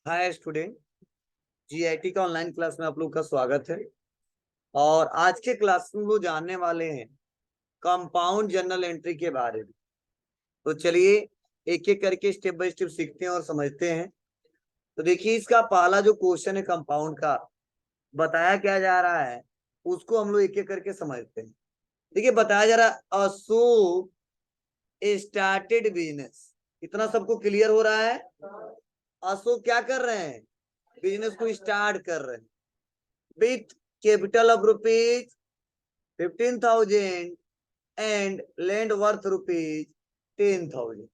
Hi student. GIT का online class में आप लोग का स्वागत है। और आज के क्लास में वो जानने वाले हैं कंपाउंड जर्नल एंट्री के बारे में। तो चलिए एक एक करके स्टेप बाय स्टेप सीखते हैं और समझते हैं। तो देखिए इसका पहला जो क्वेश्चन है कंपाउंड का बताया क्या जा रहा है, उसको हम लोग एक एक करके समझते हैं। देखिए बताया जा रहा है अशोक स्टार्टेड बिजनेस। इतना सबको क्लियर हो रहा है। अशोक क्या कर रहे हैं, बिजनेस को स्टार्ट कर रहे हैं with capital of rupees 15,000 and land worth rupees 10,000।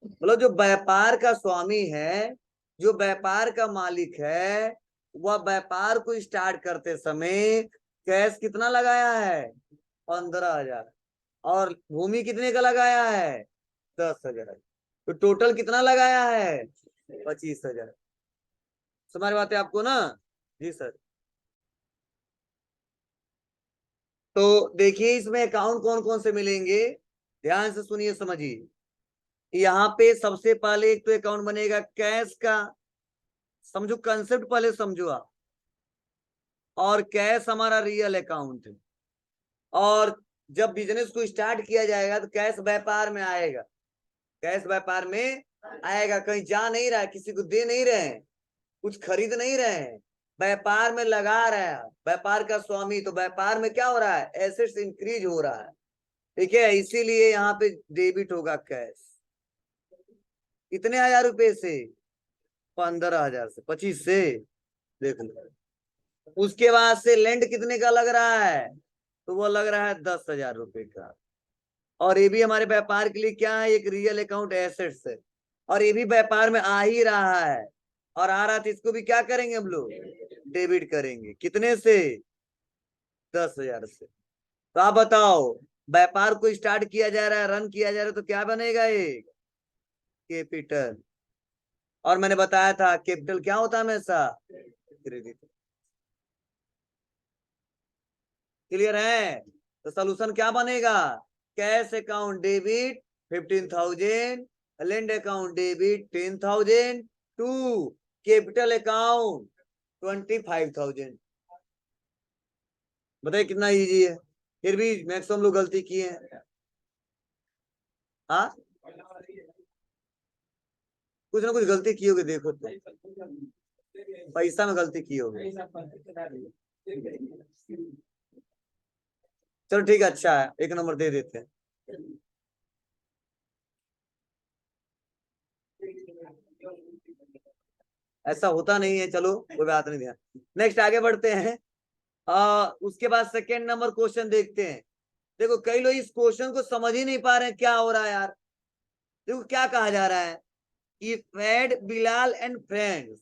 मतलब जो व्यापार का स्वामी है, जो व्यापार का मालिक है, वह व्यापार को स्टार्ट करते समय कैश कितना लगाया है 15,000 और भूमि कितने का लगाया है 10,000। तो टोटल कितना लगाया है 25,000। समझ बात है आपको ना? जी सर। तो देखिए इसमें अकाउंट कौन कौन से मिलेंगे, ध्यान से सुनिए समझिए। यहाँ पे सबसे पहले एक तो अकाउंट बनेगा कैश का। समझो कंसेप्ट पहले समझो आप। और कैश हमारा रियल अकाउंट है। और जब बिजनेस को स्टार्ट किया जाएगा तो कैश व्यापार में आएगा। कैश व्यापार में आएगा, कहीं जा नहीं रहा है, किसी को दे नहीं रहे हैं, कुछ खरीद नहीं रहे हैं, व्यापार में लगा रहा है व्यापार का स्वामी। तो व्यापार में क्या हो रहा है, एसेट्स इंक्रीज हो रहा है। ठीक है, इसीलिए यहाँ पे डेबिट होगा कैश। कितने हजार रुपए से 15,000 से 25 से देख लो। उसके बाद से लैंड कितने का लग रहा है, तो वो लग रहा है 10,000 रुपए का। और ये भी हमारे व्यापार के लिए क्या है, एक रियल अकाउंट एसेट्स है। और ये भी व्यापार में आ ही रहा है और आ रहा था, इसको भी क्या करेंगे हम लोग, डेबिट करेंगे। कितने से 10,000 से। तो आप बताओ, व्यापार को स्टार्ट किया जा रहा है, रन किया जा रहा है, तो क्या बनेगा एक कैपिटल। और मैंने बताया था कैपिटल क्या होता है हमेशा क्रेडिट। क्लियर है? तो सोल्यूशन क्या बनेगा, cash account debit 15,000, land account debit 10,000 to capital account 25,000। बताइए कितना इजी है। फिर भी मैक्सिमम लोग गलती किए हैं। हाँ, कुछ ना कुछ गलती की होगी, देखो तो पैसा में गलती की होगी। चलो ठीक है, अच्छा है, एक नंबर दे देते हैं। ऐसा होता नहीं है, चलो कोई बात नहीं। ध्यान, नेक्स्ट आगे बढ़ते हैं। उसके बाद सेकेंड नंबर क्वेश्चन देखते हैं। देखो कई लोग इस क्वेश्चन को समझ ही नहीं पा रहे हैं, क्या हो रहा है यार। देखो क्या कहा जा रहा है कि फैड बिलाल एंड फ्रेंड्स,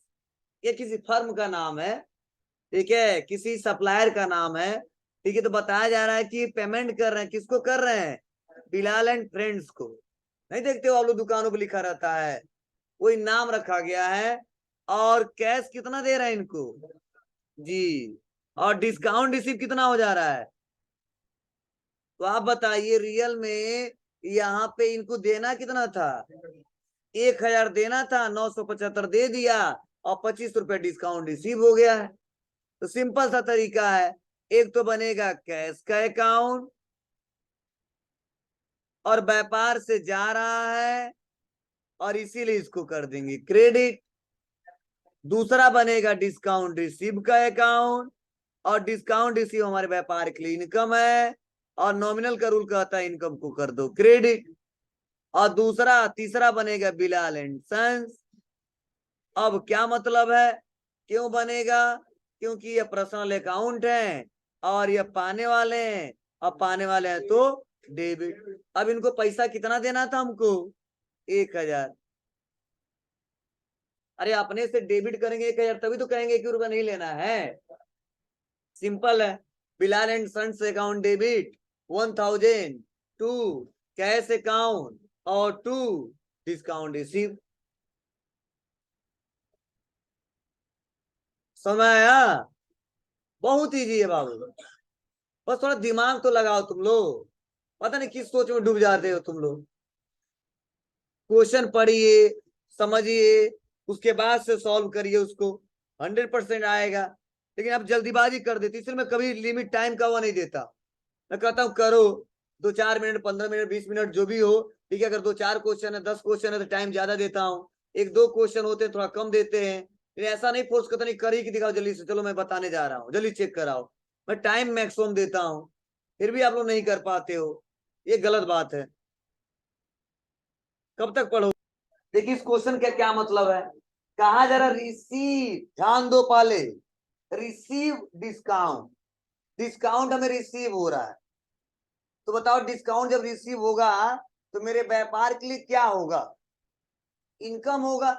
ये किसी फर्म का नाम है। ठीक है, किसी सप्लायर का नाम है। ठीक है, तो बताया जा रहा है कि पेमेंट कर रहे हैं, किसको कर रहे हैं, बिलाल एंड फ्रेंड्स को। नहीं देखते हो आप लोग, दुकानों पर लिखा रहता है, कोई नाम रखा गया है। और कैश कितना दे रहे हैं इनको जी। और डिस्काउंट रिसीव कितना हो जा रहा है, तो आप बताइए रियल में यहाँ पे इनको देना कितना था, 1,000 देना था, 975 दे दिया और 25 रुपए डिस्काउंट रिसीव हो गया है। तो सिंपल सा तरीका है, एक तो बनेगा कैश का अकाउंट और व्यापार से जा रहा है और इसीलिए इसको कर देंगे क्रेडिट। दूसरा बनेगा डिस्काउंट रिसीव का अकाउंट और डिस्काउंट रिसीव हमारे व्यापार के लिए इनकम है और नॉमिनल का रूल कहता है इनकम को कर दो क्रेडिट। और दूसरा तीसरा बनेगा बिलाल एंड सन्स। अब क्या मतलब है, क्यों बनेगा, क्योंकि ये पर्सनल अकाउंट है और ये पाने वाले हैं। अब पाने वाले हैं तो डेबिट। अब इनको पैसा कितना देना था हमको, 1,000। अरे अपने से डेबिट करेंगे 1,000 तभी तो कहेंगे 1 रुपया नहीं लेना है। सिंपल है। Bilal and sons account debit 1,000 to cash account और टू डिस्काउंट रिसीव। समझ आया? बहुत इजी है बाबू, बस थोड़ा दिमाग तो लगाओ तुम लोग। पता नहीं किस सोच में डूब जाते हो तुम लोग। क्वेश्चन पढ़िए, समझिए, उसके बाद से सॉल्व करिए उसको, 100% आएगा। लेकिन आप जल्दीबाजी कर देते, इसलिए मैं कभी लिमिट टाइम का वो नहीं देता। मैं कहता हूँ करो 2-4 मिनट, 15 मिनट, 20 मिनट जो भी हो, ठीक है। अगर 2-4 क्वेश्चन है, 10 क्वेश्चन है तो टाइम ज्यादा देता हूँ, 1-2 क्वेश्चन होते हैं थोड़ा कम देते हैं। लेकिन ऐसा नहीं फोर्स करता, नहीं कर ही कि दिखाओ जल्दी से, चलो मैं बताने जा रहा हूँ, जल्दी चेक कराओ। मैं टाइम मैक्सिमम देता हूँ, फिर भी आप लोग नहीं कर पाते हो, ये गलत बात है। कब तक पढ़ो? देखिए इस क्वेश्चन का क्या मतलब है, कहा जा रहा रिसीव, ध्यान दो पहले, रिसीव डिस्काउंट, डिस्काउंट हमें रिसीव हो रहा है। तो बताओ डिस्काउंट जब रिसीव होगा तो मेरे व्यापार के लिए क्या होगा? इनकम होगा,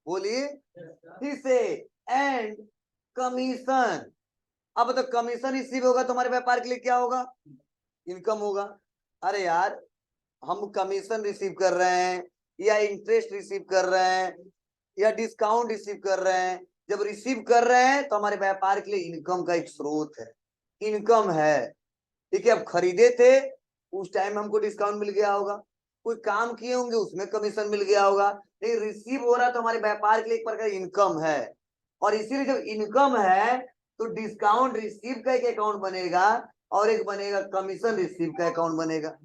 बोलिए फिर से। एंड कमीशन, अब तो कमीशन रिसीव होगा तो हमारे व्यापार के लिए क्या होगा? इनकम होगा। अरे यार, हम कमीशन रिसीव कर रहे हैं या इंटरेस्ट रिसीव कर रहे हैं या डिस्काउंट रिसीव कर रहे हैं, जब रिसीव कर रहे हैं तो हमारे व्यापार के लिए इनकम का एक स्रोत है, इनकम है। ठीक है, अब खरीदे थे उस टाइम हमको डिस्काउंट मिल गया होगा, कोई काम किए होंगे उसमें कमीशन मिल गया होगा, लेकिन रिसीव हो रहा तो हमारे व्यापार के लिए एक प्रकार इनकम है। और इसीलिए जब इनकम है तो डिस्काउंट रिसीव का एक अकाउंट बनेगा और एक बनेगा कमीशन रिसीव का अकाउंट बनेगा।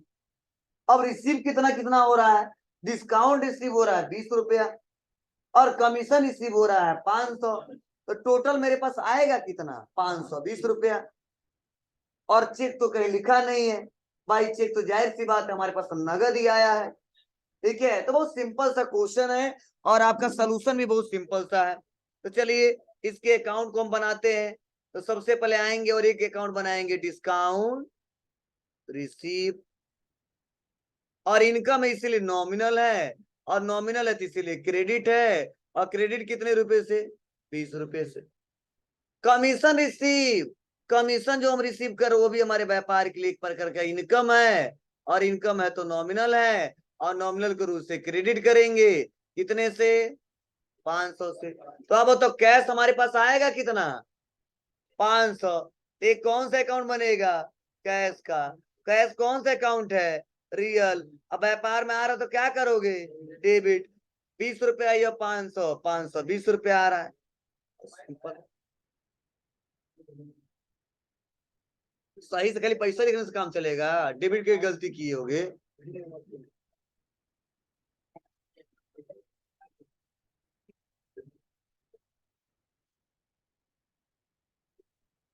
अब रिसीव कितना कितना हो रहा है? डिस्काउंट रिसीव हो रहा है 20 रुपया और कमीशन रिसीव हो रहा है 500, तो टोटल मेरे पास आएगा कितना? 520 रुपया। और चेक तो कहीं लिखा नहीं है भाई, चेक तो जाहिर सी बात है हमारे पास नगद ही आया है। ठीक है, तो बहुत सिंपल सा क्वेश्चन है और आपका सोल्यूशन भी बहुत सिंपल सा है। तो चलिए इसके अकाउंट को हम बनाते हैं। तो सबसे पहले आएंगे और एक अकाउंट बनाएंगे डिस्काउंट रिसीव, और इनकम है इसीलिए नॉमिनल है, और नॉमिनल है तो इसीलिए क्रेडिट है, और क्रेडिट कितने रुपए से? 20 रुपए से। कमीशन रिसीव, कमीशन जो हम रिसीव कर वो भी हमारे व्यापार के लिए एक प्रकार का इनकम है, और इनकम है तो नॉमिनल है, और नॉमिनल के रूप से क्रेडिट करेंगे कितने से? 500 से। तो अब तो कैश हमारे पास आएगा कितना? 500। एक कौन सा अकाउंट बनेगा? कैश का। कैश कौन सा अकाउंट है? रियल। अब व्यापार में आ रहा तो क्या करोगे? डेबिट। 20 रुपया या 500, 520 रुपया आ रहा है। सिंपल। सही से खाली पैसा लिखने से काम चलेगा? डेबिट की गलती किए होगे।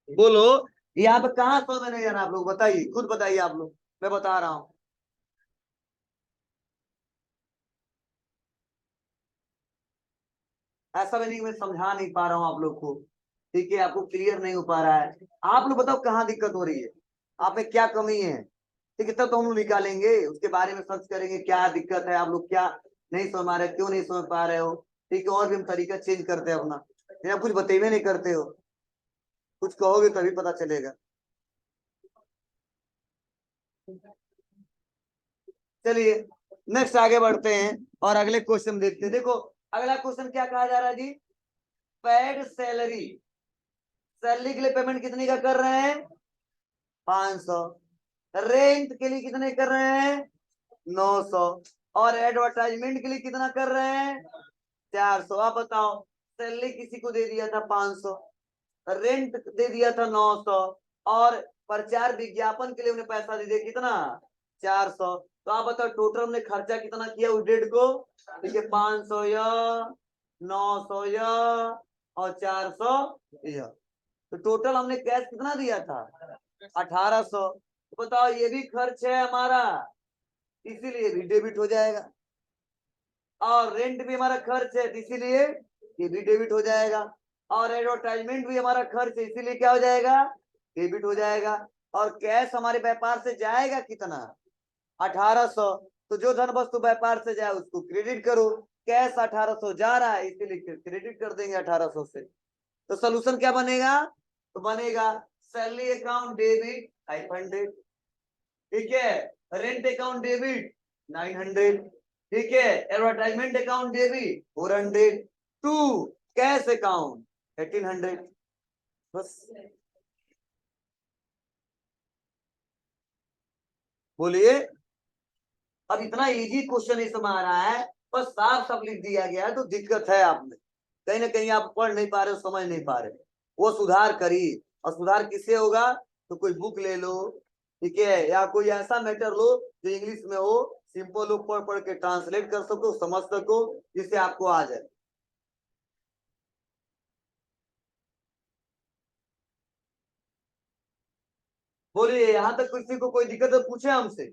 बोलो, यहाँ पे कहाँ सौ में नहीं यार, आप लोग बताइए, खुद बताइए आप लोग, मैं बता रहा हूँ। ऐसा भी नहीं कि मैं समझा नहीं पा रहा हूँ आप लोग को, ठीक है, आपको क्लियर नहीं हो पा रहा है। आप लोग बताओ कहाँ दिक्कत हो रही है, आप में क्या कमी है? ठीक है, तब तो हम लोग निकालेंगे, उसके बारे में सर्च करेंगे क्या दिक्कत है, आप लोग क्या नहीं समझ पा रहे, क्यों नहीं समझ पा रहे हो। ठीक है, और भी हम तरीका चेंज करते हैं अपना, या कुछ बतेवे नहीं करते हो, कुछ कहोगे तभी पता चलेगा। चलिए नेक्स्ट आगे बढ़ते हैं और अगले क्वेश्चन देखते हैं। देखो अगला क्वेश्चन क्या कहा जा रहा है जी? पेड सैलरी, सैलरी के लिए पेमेंट कितनी का कर रहे हैं? 500। रेंट के लिए कितने कर रहे हैं? 900। और एडवर्टाइजमेंट के लिए कितना कर रहे हैं? 400। आप बताओ, सैलरी किसी को दे दिया था 500, रेंट दे दिया था 900, और प्रचार विज्ञापन के लिए उन्हें पैसा दे दिया कितना? 400। तो आप बताओ टोटल हमने खर्चा कितना किया उस डेट को? ठीक है, 500 या 900 या और 400 या, तो टोटल हमने कैश कितना दिया था? 1800। तो बताओ ये भी खर्च है हमारा, इसीलिए भी डेबिट हो जाएगा, और रेंट भी हमारा खर्च है इसीलिए ये भी डेबिट हो जाएगा, और एडवर्टाइजमेंट भी हमारा खर्च है इसीलिए क्या हो जाएगा? डेबिट हो जाएगा। और कैश हमारे व्यापार से जाएगा कितना? 1800। तो जो धन वस्तु व्यापार से जाए उसको क्रेडिट करो, कैश 1800 जा रहा है इसीलिए क्रेडिट कर देंगे 1800 से। तो सोल्यूशन क्या बनेगा? तो बनेगा सैलरी अकाउंट डेबिट 500, ठीक है, रेंट अकाउंट डेबिट 900, ठीक है, advertisement account debit 400, to cash account 1800। बस, बोलिए। अब इतना इजी क्वेश्चन इस समय आ रहा है, बस साफ साफ लिख दिया गया है, तो दिक्कत है आप में, कहीं ना कहीं आप पढ़ नहीं पा रहे हो, समझ नहीं पा रहे, वो सुधार करिए। और सुधार किससे होगा? तो कोई बुक ले लो, ठीक है, या कोई ऐसा मैटर लो जो इंग्लिश में हो, सिंपल हो, पढ़ पढ़ के ट्रांसलेट कर सको, समझ सको, जिससे आपको आ जाए। बोलिए, यहाँ तक किसी को कोई दिक्कत है पूछे हमसे।